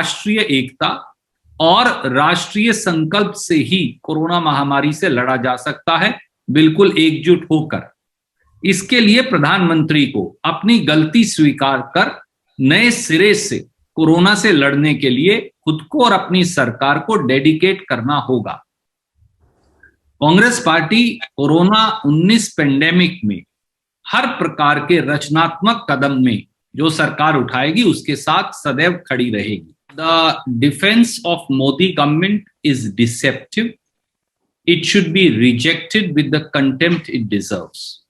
राष्ट्रीय एकता और राष्ट्रीय संकल्प से ही कोरोना महामारी से लड़ा जा सकता है, बिल्कुल एकजुट होकर। इसके लिए प्रधानमंत्री को अपनी गलती स्वीकार कर नए सिरे से कोरोना से लड़ने के लिए खुद को और अपनी सरकार को डेडिकेट करना होगा। कांग्रेस पार्टी कोरोना 19 पेंडेमिक में हर प्रकार के रचनात्मक कदम में जो सरकार उठाएगी उसके साथ सदैव खड़ी रहेगी। The defense of Modi government is deceptive. It should be rejected with the contempt it deserves.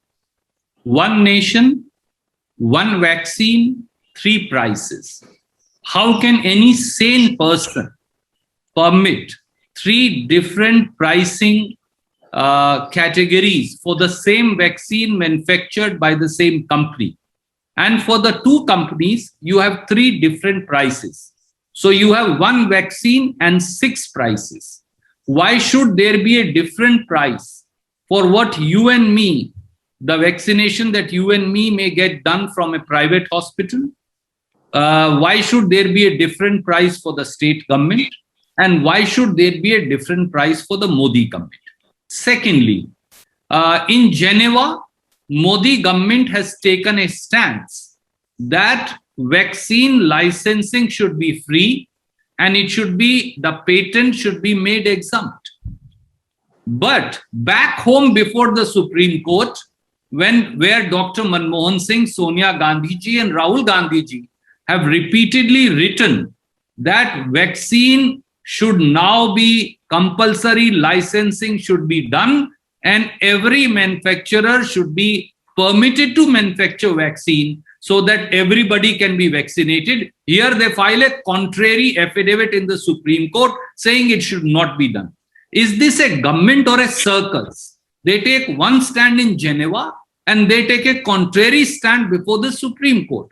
One nation, one vaccine, 3 prices. How can any sane person permit 3 different pricing categories for the same vaccine manufactured by the same company? And for the 2 companies, you have 3 different prices. So you have 1 vaccine and 6 prices. Why should there be a different price for what you and me, the vaccination that you and me may get done from a private hospital? Why should there be a different price for the state government? And why should there be a different price for the Modi government? Secondly, in Geneva, Modi government has taken a stance that vaccine licensing should be free and it should be, the patent should be made exempt. But back home before the Supreme Court, where Dr. Manmohan Singh, Sonia Gandhi ji and Rahul Gandhi ji have repeatedly written that vaccine should now be compulsory, licensing should be done, and every manufacturer should be permitted to manufacture vaccine so that everybody can be vaccinated. Here they file a contrary affidavit in the Supreme Court saying it should not be done. Is this a government or a circus? They take one stand in Geneva and they take a contrary stand before the Supreme Court.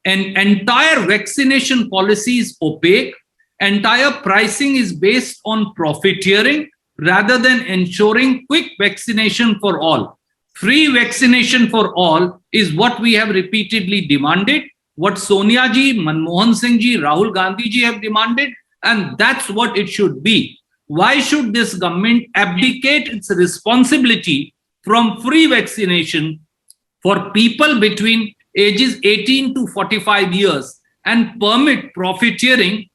And entire vaccination policy is opaque. Entire pricing is based on profiteering rather than ensuring quick vaccination for all. Free vaccination for all is what we have repeatedly demanded, what Sonia ji, Manmohan Singh ji, Rahul Gandhi ji have demanded, and that's what it should be. Why should this government abdicate its responsibility from free vaccination for people between ages 18 to 45 years and permit profiteering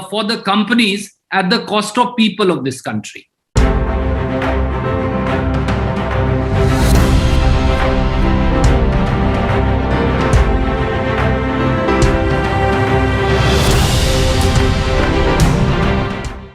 for the companies at the cost of people of this country?